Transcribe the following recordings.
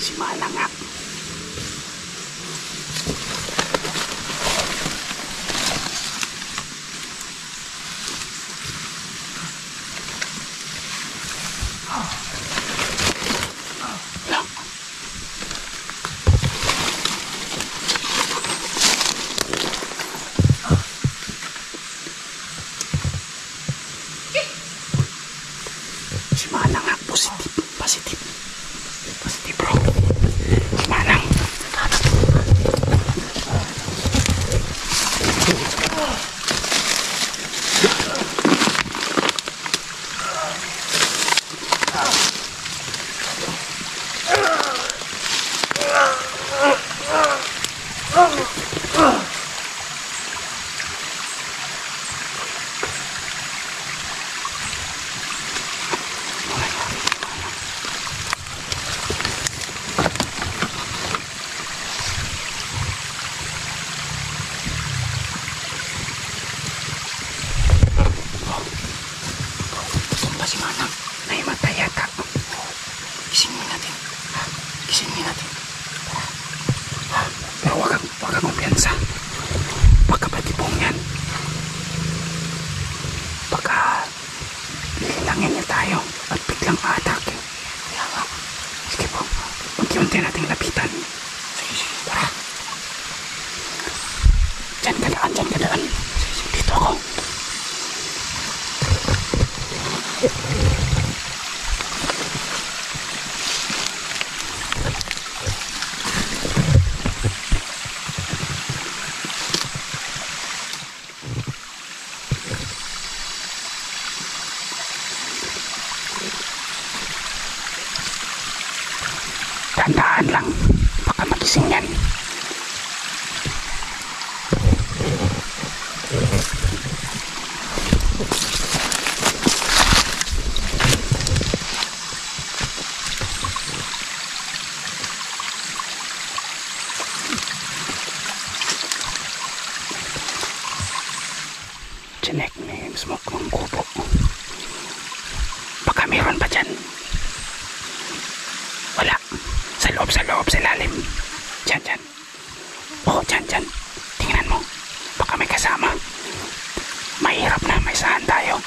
Si Mana nga. Si Mana nga. Positive bro. Si Manang. Si Manang, naimatay yata. Gisingin natin. Pero wag kang kumpiyansa. Baka patibong yan. Baka lilangin niya tayo at biglang atake. Kaya nga. Sige po, unti-unti nating lapitan. Sige, tara. Diyan ka daan. Dito ako. Tandaan lang, baka magising yan. Chinek may smoke ng kubo. Baka meron pa dyan. Wala. Sa loob, sa lalim. Diyan. Oh, diyan. Tingnan mo. Baka may kasama. Mahirap na, may sahan tayo.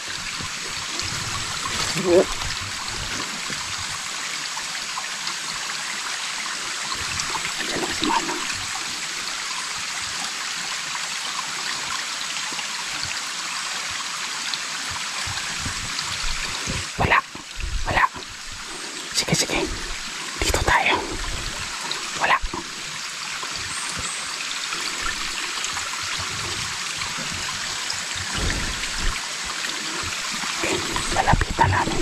Diyan lang si Manang. Wala. Sige. Dito tayo. Wala. Okay, lalapitan namin.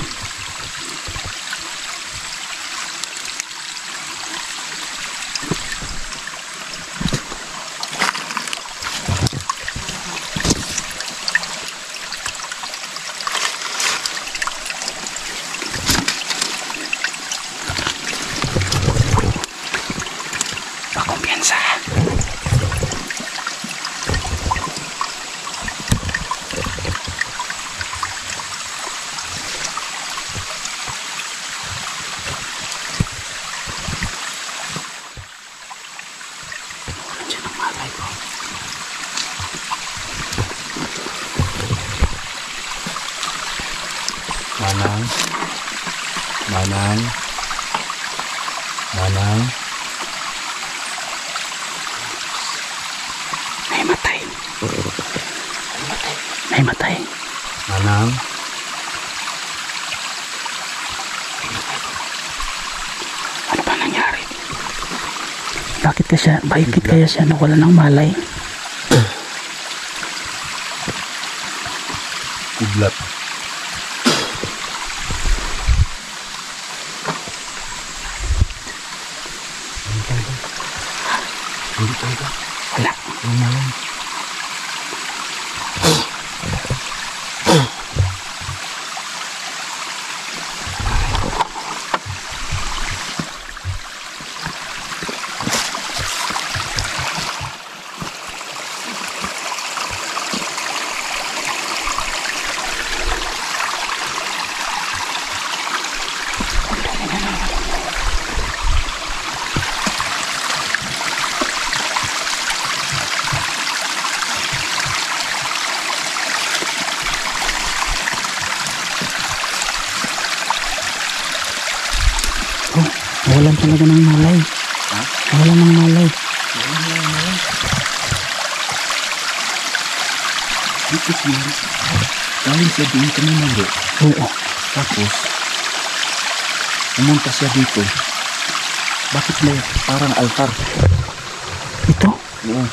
Kumpiyansa. Nandiyan ang malay ko. Manang. Naimatay. Manang. Ano ba nangyari? Bakit kaya siya nawala ng malay? Kidlat. Wala. Nawalan talaga ng malay. Ha? Nawalan ng malay. Dito siya. Galing siya din kanina bro. Oo. Tapos, pumunta siya dito. Bakit may parang altar? Ito, Oo.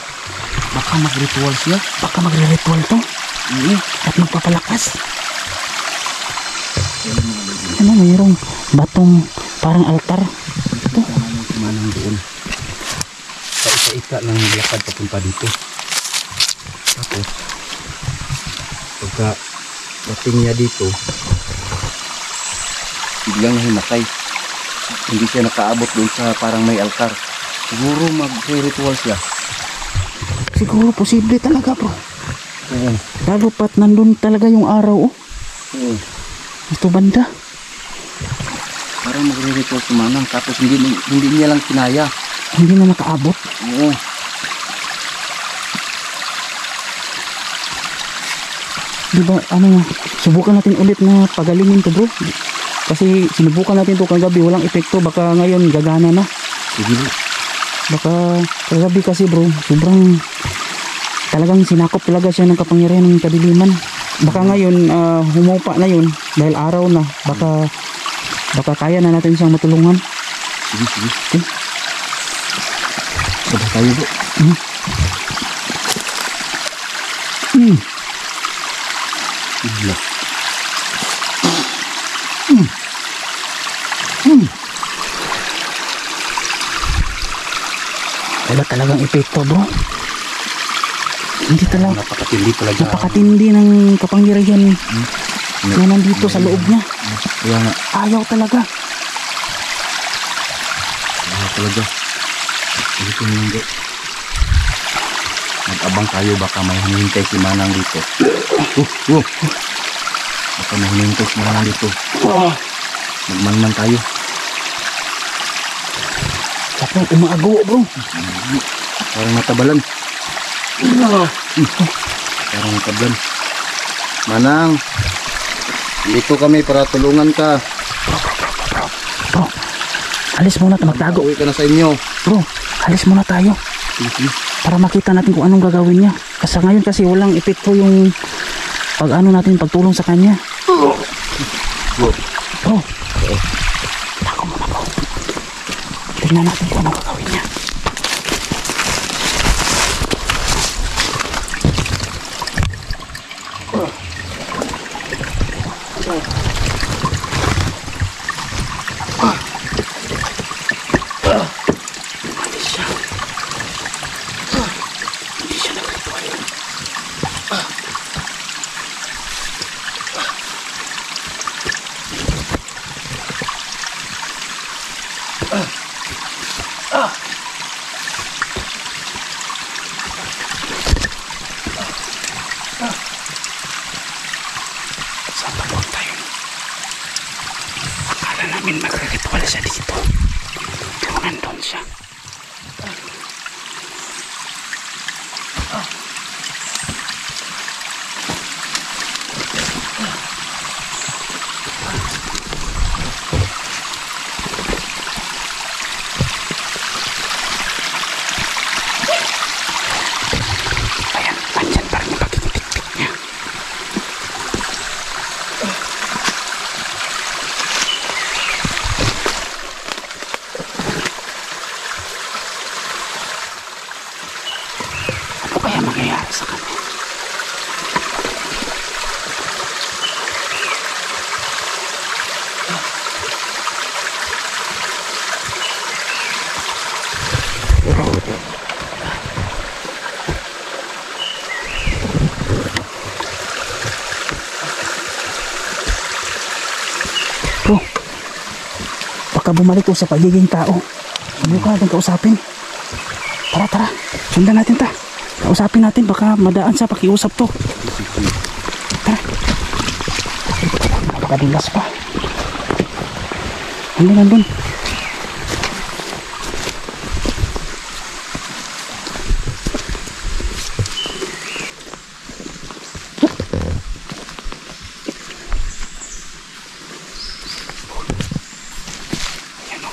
Baka mag-ritual siya. baka magre-ritual to. Oo. At magpapalakas. Ano, mayroong batong parang altar. Ito. Manang doon. Sa isa-isa lang naglakad papunta dito. Tapos, pagka dating niya dito, biglang nahimatay. Hindi siya nakaabot doon sa parang may altar. Siguro mag-ritual siya. Siguro posible talaga bro. Oo. Lalo pat nandun talaga yung araw. Oh. Oo. Ito banda. Parang magre-ritual si Manang. Tapos hindi niya lang kinaya. Hindi na nakaabot. Oo. Diba ano, subukan natin ulit na pagalingin to bro. Kasi sinubukan natin to kagabi, walang epekto. Baka ngayon gagana na. Sige bro. Baka kagabi kasi bro, sobrang talagang sinakop talaga siya ng kapangyarihan ng kadiliman. Baka ngayon humupa na yun dahil araw na. Baka kaya na natin siyang matulungan. Sige, sige. Okay. Sabay tayo bro. Bigla. Wala talagang epekto bro. Hindi talaga. Napakatindi talaga. Napakatindi ng kapangyarihan na nandito sa loob niya. Kaya nga. Ayaw talaga. Kaya talaga. Dito naman bro. Mag-abang tayo. Baka may hinihintay si Manang dito. Baka may hinihintay si Manang dito. Magmanman tayo. Tapos umaago bro. Parang natabalan. Parang natabalan. Manang, dito kami para tulungan ka. Bro, alis muna tayo, magtago. Uwi ka na sa inyo. Bro, alis muna tayo. Para makita natin kung anong gagawin niya. Kasi ngayon kasi walang epekto yung pag ano natin, pagtulong sa kanya. Bro, tago muna bro. Tingnan natin kung anong gagawin niya. Hindi siya nag-ritual. Saan ba doon tayo? Akala namin magre-ritual siya dito. Pero nandun siya. Ayan, andyan pa rin yung pagkikitik-tik niya. Ano kaya mangyayari sa kanya? Bro, baka bumalik ko sa pagiging tao. Subukan natin kausapin. Tara, sundan natin ta. Kausapin natin, baka madaan sa pakiusap to. Tara. Baka dulas pa. Nandun. Yan o.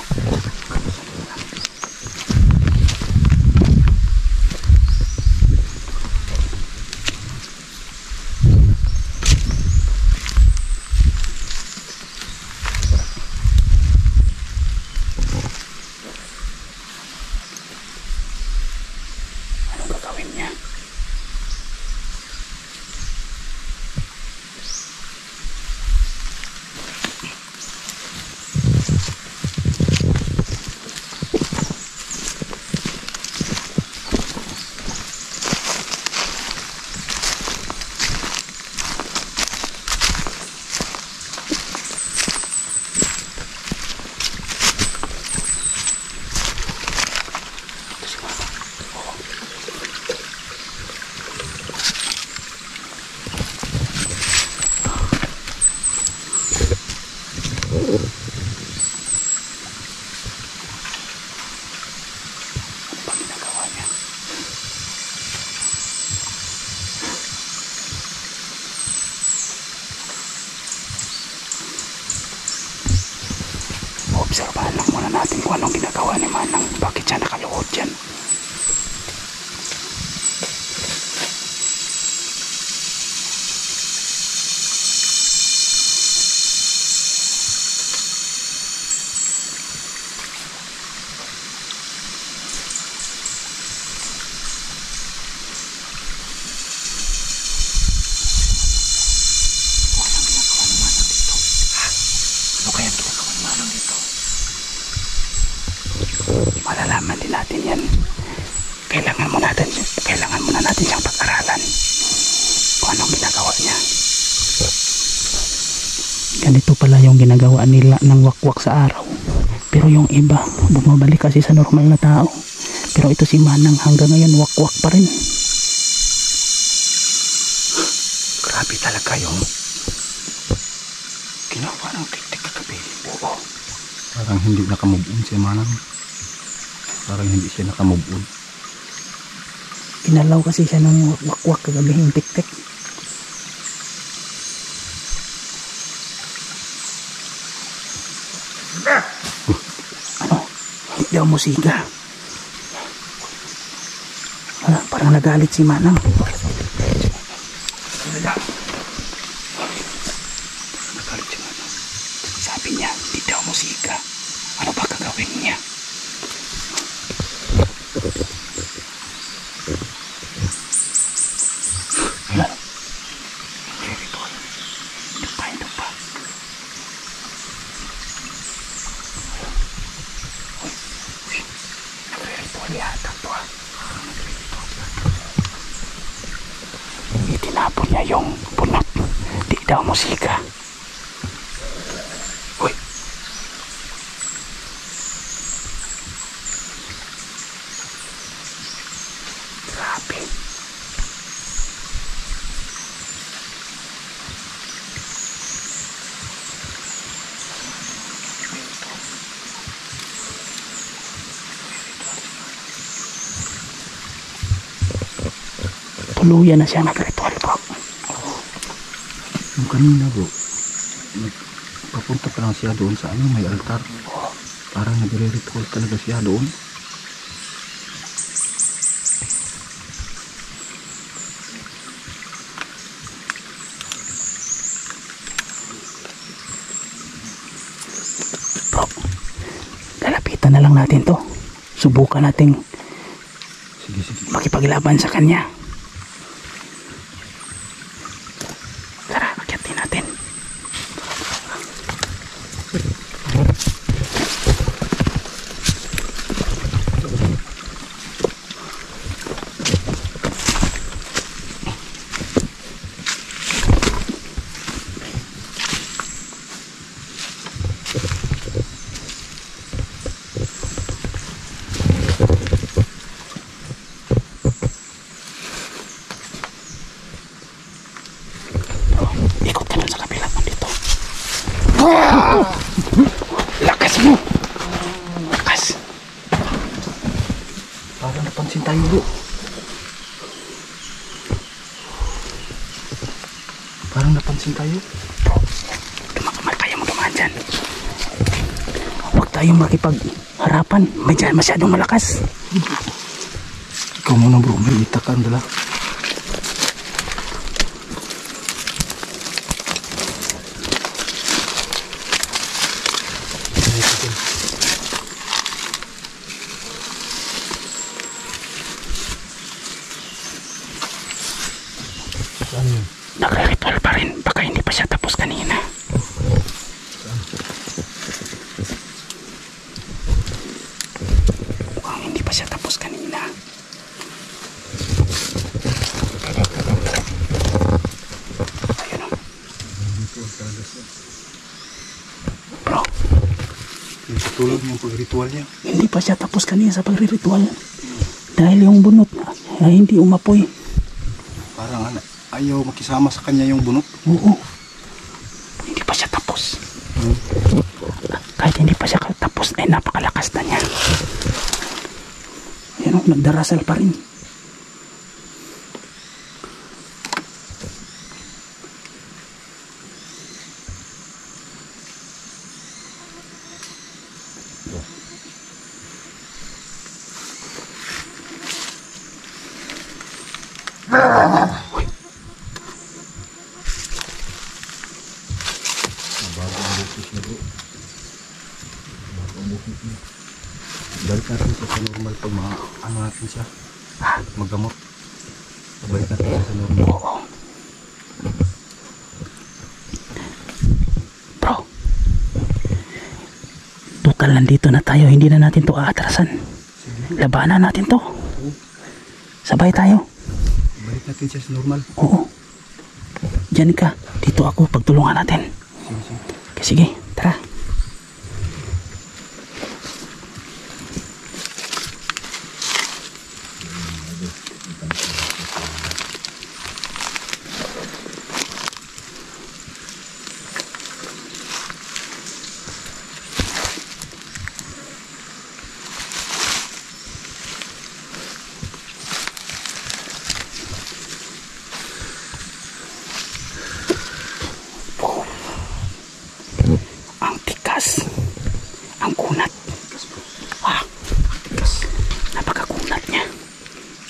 Ano ba ginagawa niya? Obserbahan lang muna natin kung anong ginagawa ni Manang. Bakit siya nakaluhod dyan? Ano kaya ginagawa ni Manang dito? Malalaman din natin yan. Kailangan muna natin siyang pag-aralan kung anong ginagawa niya. Ganito pala yung ginagawa nila ng wakwak sa araw. Pero yung iba, bumabalik kasi sa normal na tao. Pero ito si Manang hanggang ngayon wakwak pa rin. Grabe talaga yung ginawa ng tiktik kagabi. Oo. Parang hindi nakamove on si Manang. Parang hindi siya nakamove on. Inalaw kasi siya ng wakwak kagabi yung tiktik. Ano? Hindi daw musika. Parang nagalit si Manang. Nagalit si Manang. Sabi niya, hindi daw musika. Ano ba gagawin niya? Itinapon niya yung bunot. Di daw musika. Uy. Grabe. Tuluyan na siya nag-ritual, bro. Yung kanina bro, papunta pa lang siya doon sa ano, may altar. Parang nagre-ritual talaga siya doon. Bro, lalapitan na lang natin to. Subukan nating Sige. makipaglaban sa kanya. Tara, akyatin natin. Ikot ka dun sa kabila mo dito. Lakas mo! Lakas! Parang napansin tayo bro. Parang napansin tayo. Bro, kaya mo dumaan dyan. Huwag tayong makipagharapan. Masyadong malakas. Ikaw muna bro, may itak ka ang dala. Saan yun? Nagre-ritual pa rin. Baka hindi pa siya tapos kanina. Mukhang hindi pa siya tapos kanina. Ayun o. Bro, Tulog yung pag-ritual niya. hindi pa siya tapos kanina sa pagre-ritual. Dahil yung bunot ay hindi umapoy. Parang ayaw makisama sa kanya yung bunot. Oo. Hindi pa siya tapos. Tapos ay napakalakas na niya. Ayan o, nagdarasal pa rin. Balik natin siya sa normal pag ano natin siya. Maggamot. Balik natin siya sa normal. Oo. Bro. Total nandito na tayo. Hindi na natin to aatrasan. Labanan natin to. Sabay tayo. Balik natin siya sa normal. Oo. Diyan ka. Dito ako. Pagtulungan natin. Sige. Tara. Ang kunat. Napakakunat niya.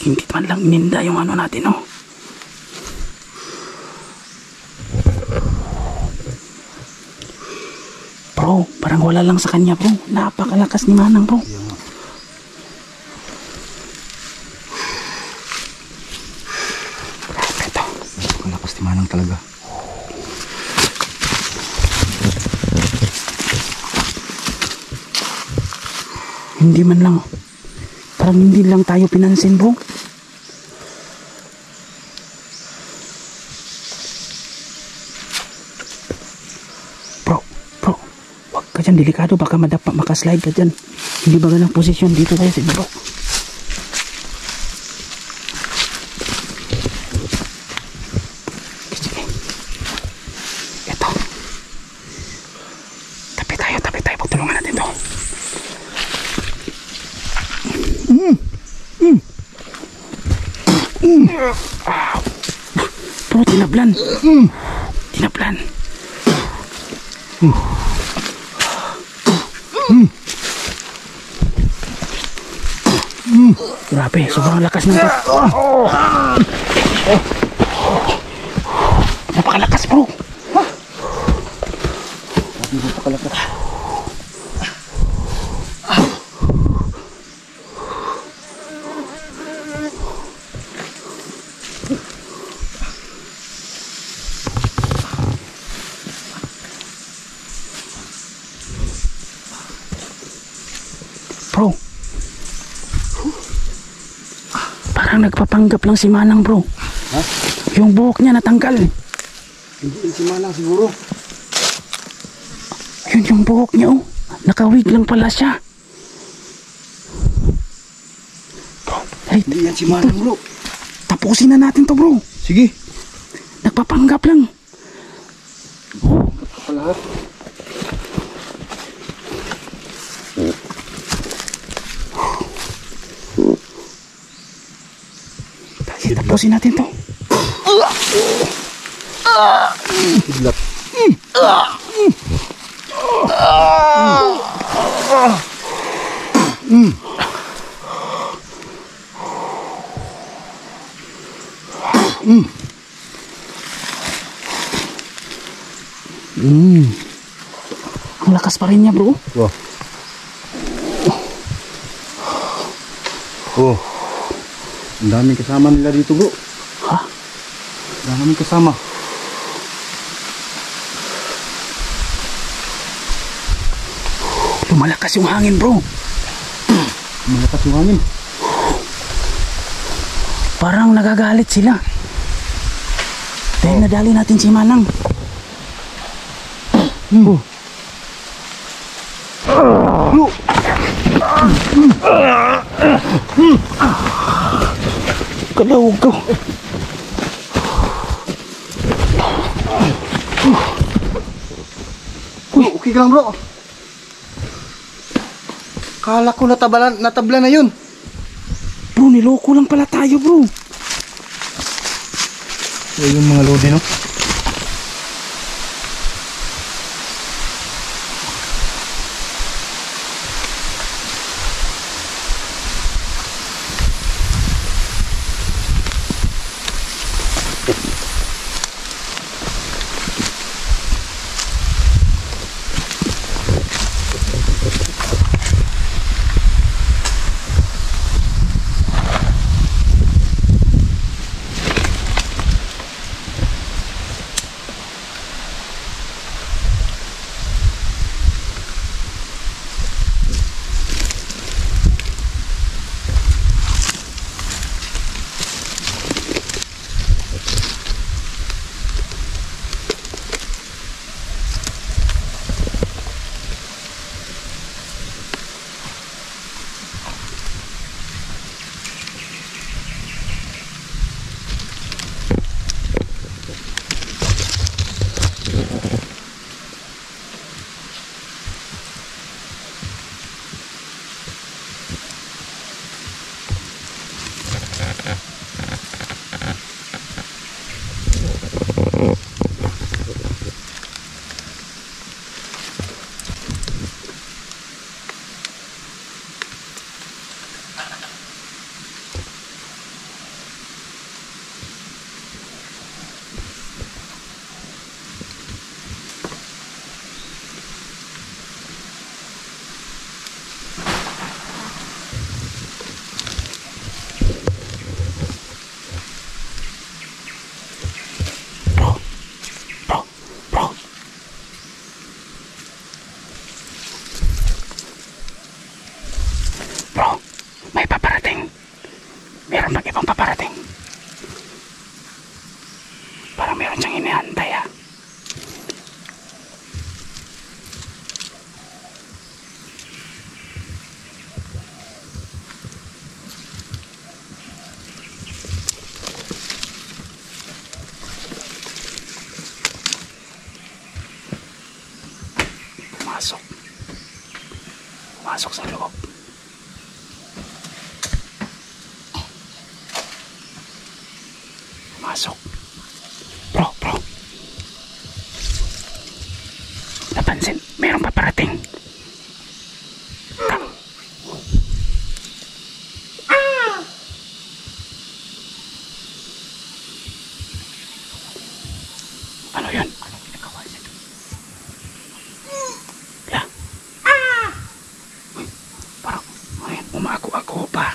Hindi man lang ininda yung ano natin, oh. Bro, parang wala lang sa kanya, bro. Napakalakas ni Manang, bro. Grabe to. Napakalakas ni Manang talaga. Hindi man lang. Parang hindi lang tayo pinansin, bro. Bro. Huwag ka dyan, delikado. Baka madapa, makaslide ka dyan. Hindi ba ganang posisyon? Dito tayo sa bro. Sige. Ito. Tabi tayo. Pagtulungan natin to. Bro, tinablan. Grabe, sobrang lakas ng napakalakas, bro. Napakalakas. Bro, parang nagpapanggap lang si Manang, bro. Ha? Yung buhok niya natanggal. Hindi si Manang siguro. Yun yung buhok niya, oh. Nakawig lang pala siya. Bro, Hindi yan si Manang, bro. tapusin na natin to, bro. Sige. Nagpapanggap lang. Palahat. Tapusin natin to. Hidlat. Ang lakas pa rin niya, bro. Wah. Oh. Ang daming kasama nila dito, bro. Ha? Ang daming kasama. Lumalakas yung hangin, bro. Malakas yung hangin. Parang nagagalit sila. Dahil nadali natin si Manang. Bro. Kalawag ko. Bro, okay ka lang, bro. Akala ko natabla na yun. Bro, niloko lang pala tayo, bro. So yung mga lodi, no? Pumasok sa loob. Pumasok. Bro. Napansin, mayroong paparating. Come. Ano yun? Anong pinagawa niya doon? Parang umago-ago pa.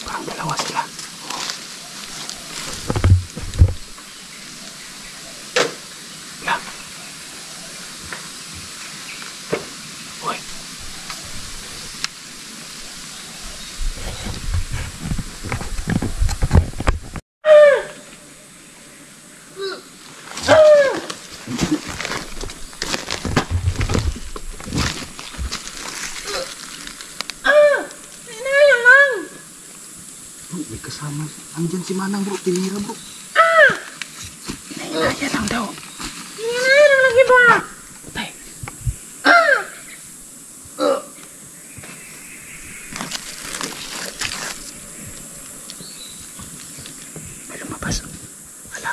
Parang dalawa sila. La. Uy. May kasama. Andyan si Manang, bro. Tinira, bro. Hinahinayan lang daw. Hinahinayan lang lagi ba? Tay. May lumabas. Ala.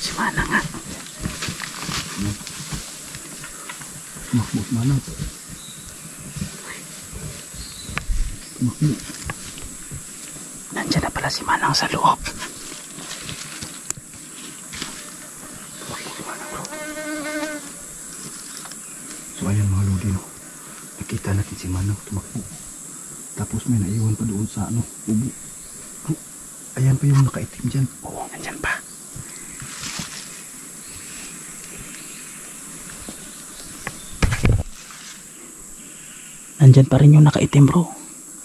Si Manang nga. Mahmud Manang. Mahmud. Nandiyan na pala si Manang sa loob. So ayan mga lodi, no? Nakita natin si Manang tumakbo. Tapos may naiwan pa doon sa ubo. Oh, ayan pa yung nakaitim dyan. Oo, nandyan pa. Nandyan pa rin yung nakaitim, bro.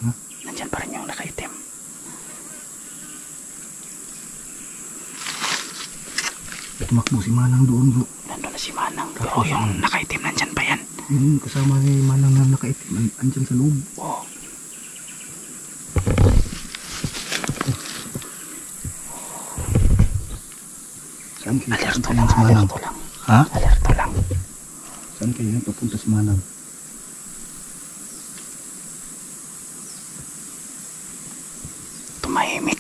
Huh? Nandyan pa rin yung nakaitim. Tumakbo si Manang doon, bro. Nandun na si Manang. Pero yung nakaitim, nandyan pa yan. Yung kasama ni Manang na nakaitim, andyan sa loob. Saan kayo Alerto papunta lang, si Manang? alerto lang. Ha? Alerto lang. Saan kayo papunta si Manang? Tumahimik.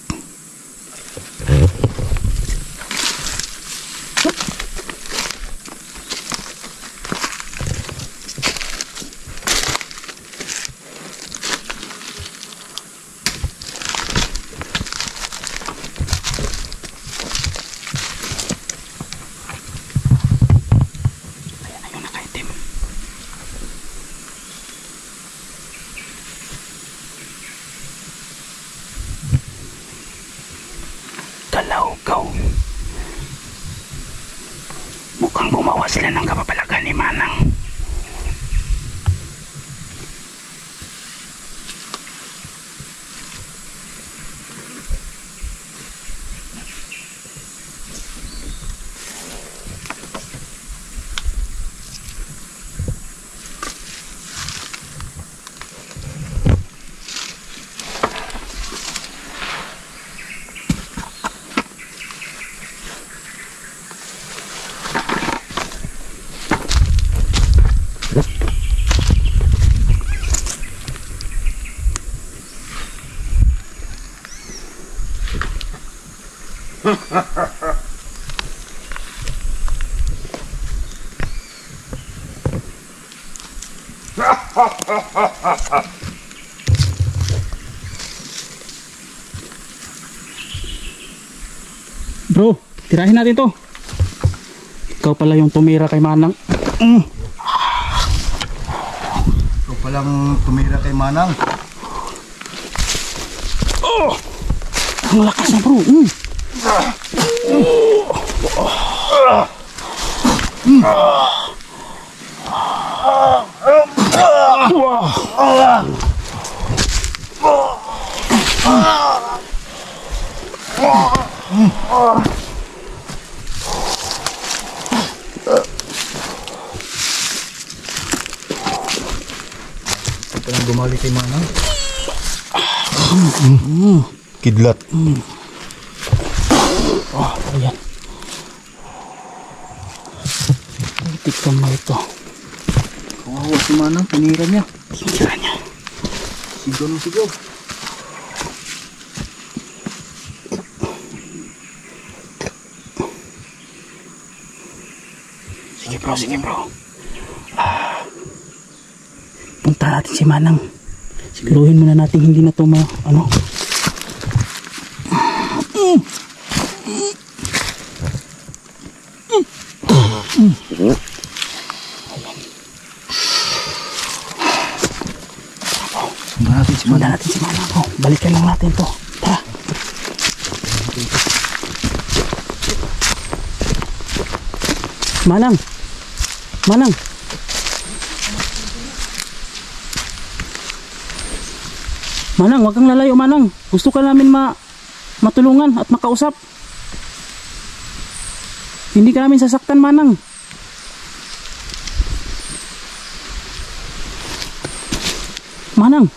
Ayan na yung nakaitim. Kalawgaw. Mukhang gumawa sila ng kapapalagan ni Manang. Bro, tirahin natin to. Ikaw pala yung tumira kay Manang. Ikaw palang tumira kay Manang. Ang lakas na bro. Ikaw palang gumali kay Manang. Kidlat. Ayan. Itik kamay ito. Kawawa si Manang, tinira niya. Tinira niya. Sigaw ng sigaw. Sige bro, sige bro. Punta natin si Manang. Siguruhin muna natin hindi na ito ano. Sundan natin si Punta Manang. natin si Manang bro. Balikan lang natin to. Tara. Manang. Manang. Manang, wag kang lalayo Manang. Gusto ka namin matulungan at makausap. Hindi ka namin sasaktan Manang. Manang.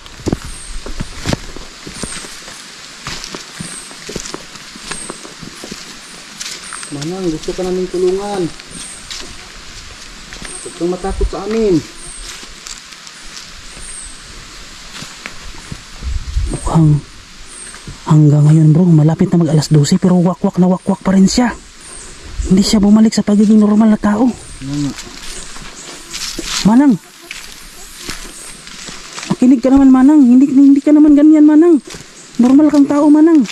Manang, gusto ka namin tulungan. Huwag kang matakot sa amin. Mukhang hanggang ngayon bro, malapit na mag alas 12 pero wakwak na wakwak pa rin siya. Hindi siya bumalik sa pagiging normal na tao. Manang, makinig ka naman Manang. Hindi ka naman ganyan Manang. Normal kang tao Manang.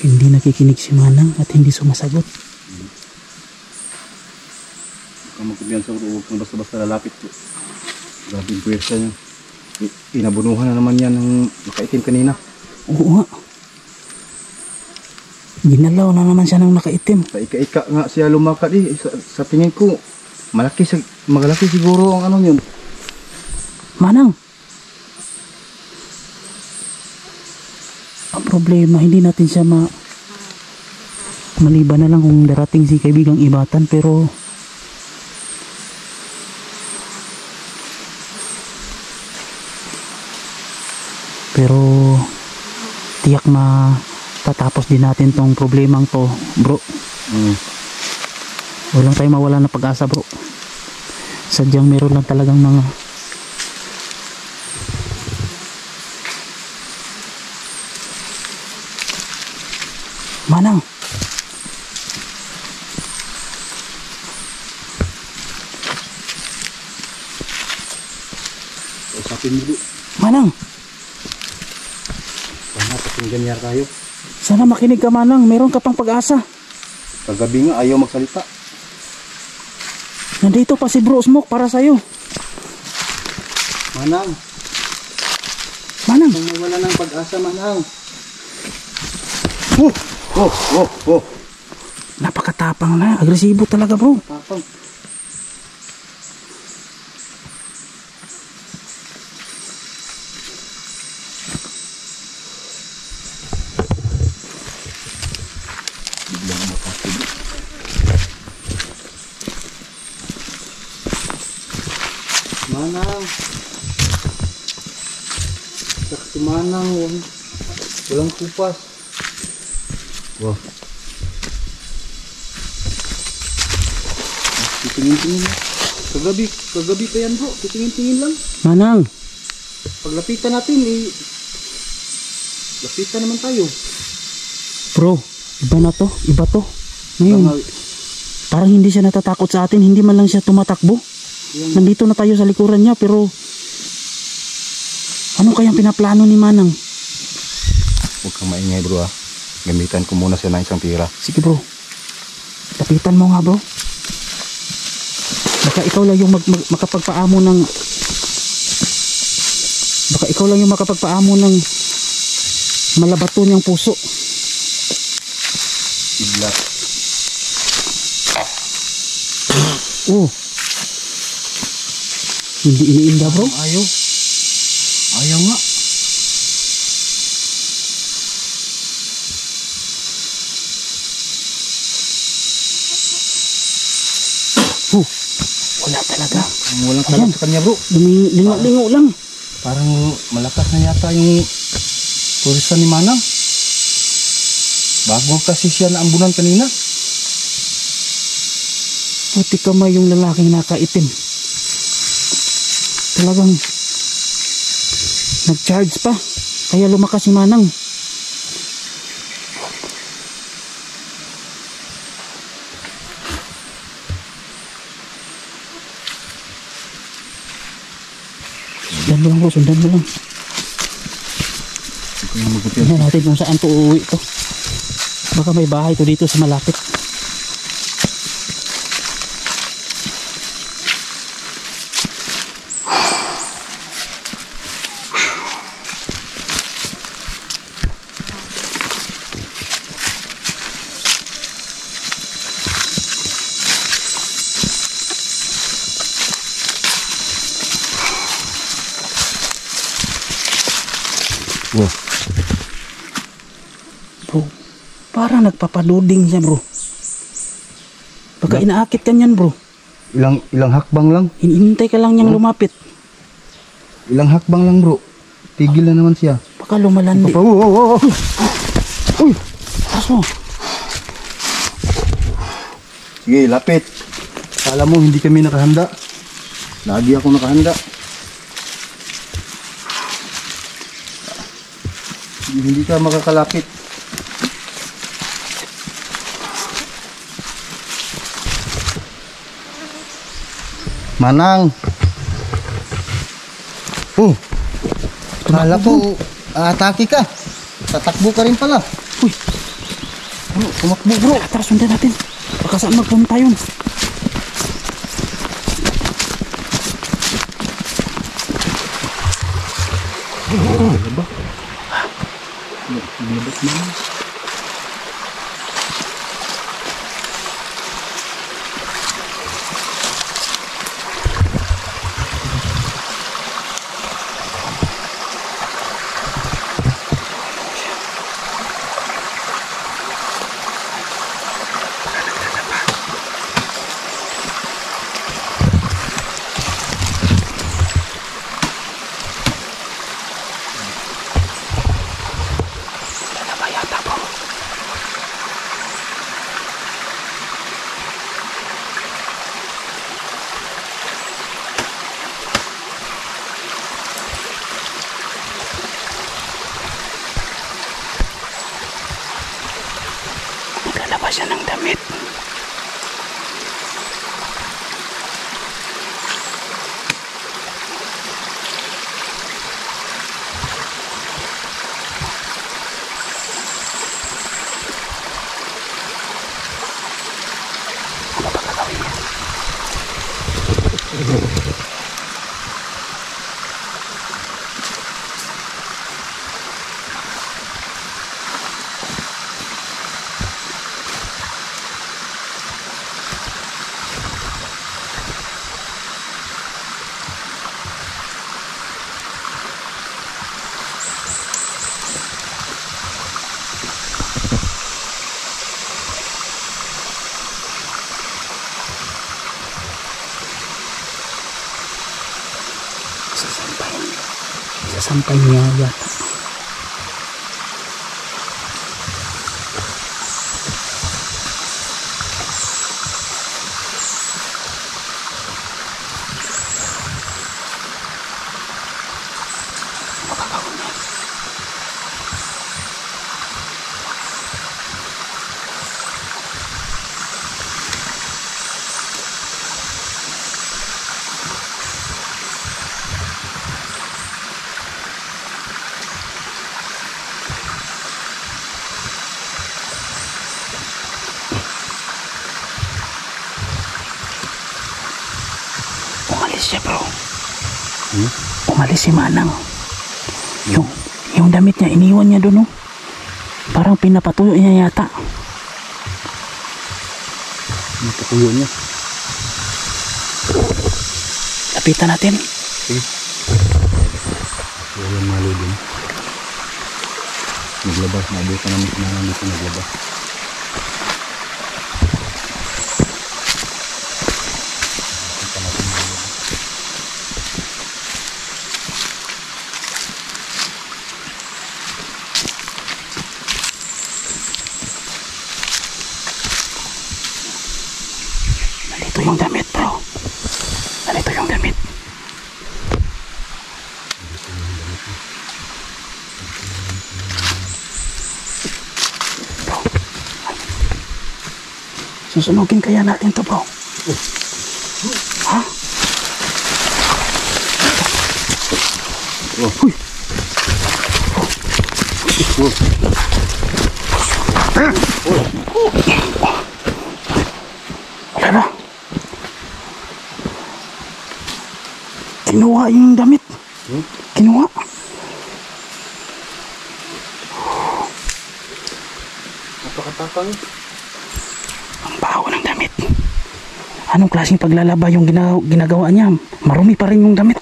Hindi nakikinig si Manang at hindi sumasagot. Kung magkabiyan sa huwag kang basta-basta lalapit. Grabe yung puwersa niya. Inabunuhan na naman yan ng nakaitim kanina. Oo nga. Ginalaw na naman siya ng nakaitim. Sa ika-ika nga siya lumakad sa tingin ko. Magalaki siguro ang ano yun. Manang. Ang problema, hindi natin siya maliban na lang kung darating si kaibigang Ibatan, pero tiyak na tatapos din natin tong problemang to, bro. Walang tayo mawala na pag-asa, bro. Sadyang meron lang talagang mga Manang. Usapin mo, bro. Manang, Sana pakinggan niya tayo. sana makinig ka, Manang. Meron ka pang pag-asa. Kagabi nga ayaw magsalita. Nandito pa si Bro Smoke para sa'yo. Manang, Manang, kung nawala ng pag-asa, Manang. Oh. napakatapang na. Agresibo talaga, bro. Tapang. Biglang makasig. Manang. Sakti Manang. Walang kupas. Wah. Titingin-tingin lang. Kagabi pa yan, bro. Titingin-tingin lang. Manang, Paglapitan natin, lapitan naman tayo. bro, iba na to. Iba to. Ngayon, parang hindi siya natatakot sa atin. Hindi man lang siya tumatakbo. Nandito na tayo sa likuran niya, pero ano kayang pinaplano ni Manang? Huwag kang maingay, bro, ah. Gamitan ko muna siya ng isang tira. Sige, bro. Lapitan mo nga, bro. Baka ikaw lang yung makapagpaamo ng malabato niyang puso. Bigla. Oh. Hindi iniinda, bro. Ayaw nga. Wala talaga. Walang kalam sa kanya, bro. Lingo-lingo lang. Parang malakas na yata yung purisa ni Manang. Bago kasi siya naambunan kanina. Puti kamay yung lalaking nakaitim. Talagang nag-charge pa. Kaya lumakas si Manang. Sundan mo lang, bro. Sundan mo lang. Tingnan natin kung saan to uuwi to. Baka may bahay to dito sa malapit. Wow. Bro, parang nagpapaduding siya, bro. Baka inaakit ka niyan, bro. Ilang hakbang lang. Hinihintay ka lang niyang lumapit. Ilang hakbang lang, bro. Tigil na naman siya. Baka lumalandi. Uy! Taas mo. Sige, lapit. Kala mo hindi kami nakahanda. Lagi ako nakahanda. Hindi ka makakalapit. Manang. Kala ko aatake ka. Tatakbo ka rin pala. Uy, Tumakbo, bro. tara, sundan natin. Baka saan magpunta yun. Damit. Ano ba gagawin niya? Sasampay niya yata. Makakawin niya. Umalis siya, bro. Umalis si Manang. Yung damit niya, iniwan niya doon, oh. Parang pinapatuyo niya yata. Napatuyo niya. Lapitan natin. Okay. So, ayan mga lodi. Naglabas. Nabutan namin si Manang dito naglabas. Nandito yung damit, bro. Nandito yung damit. Bro. Ay. Susunugin kaya natin to, bro. Ha? Uy. Wala na. Kinuha yung damit. Kinuha. Napakatapang. Ang baho ng damit. Anong klaseng paglalaba yung ginagawa niya? Marumi pa rin yung damit.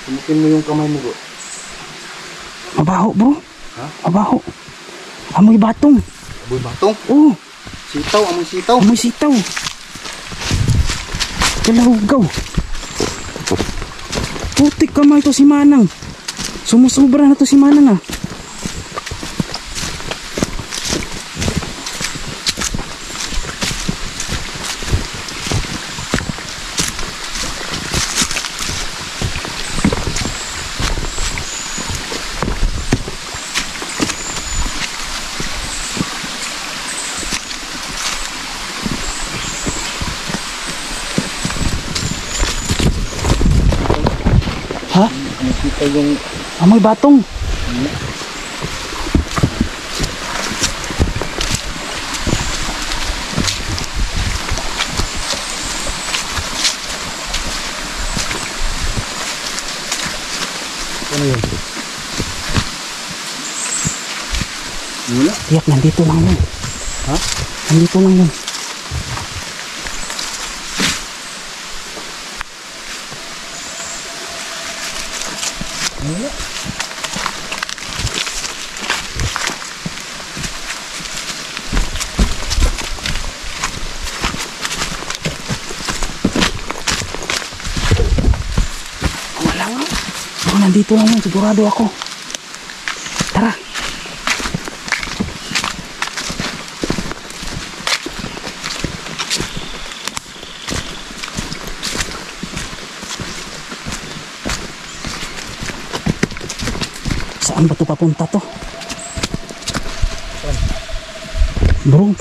Tumukin mo yung kamay mo, bro. Mabaho, bro. Ha? Mabaho. Amoy batong. Aboy batong. Oo. Sitaw, amoy sitaw. Amoy sitaw. Kalahugaw. Putik kamay to si Manang. Sumusubra na to si Manang, ah. Ha? Nakita yung Amoy batong. ano yun? Wala. Tiyak, nandito lang yun. Ha? Nandito lang yun. Wala. Wala nga. Bro, nandito lang yun. Sigurado ako. Tara. Saan ba ito papunta to? Tara, Bro,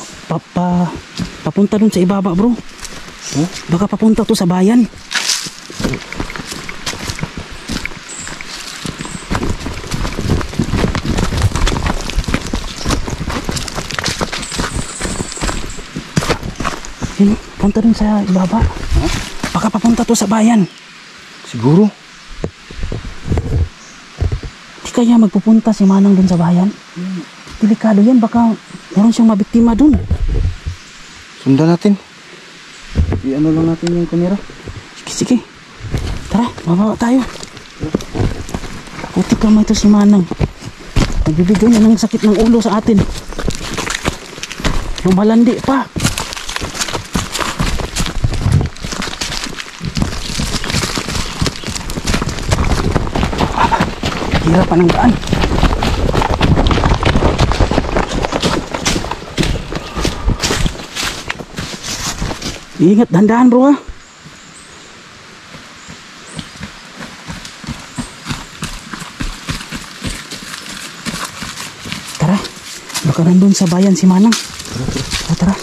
papunta dun sa ibaba bro. Oh? Baka papunta to sa bayan. Yun, punta dun sa ibaba. Baka papunta to sa bayan. Siguro. Di kaya magpupunta si Manang dun sa bayan? Delikado yan, baka meron siyang mabiktima dun. Sundan natin. I-ano lang natin yung kamera. Sige, sige. Tara, mababa tayo. Putik naman ito si Manang. Nagbibigay niya ng sakit ng ulo sa atin. Lumalandi pa. Hirap pa ng daan. Ingat, dahan-dahan bro ha. Tara, baka nandun sa bayan si Manang. Tara, tara.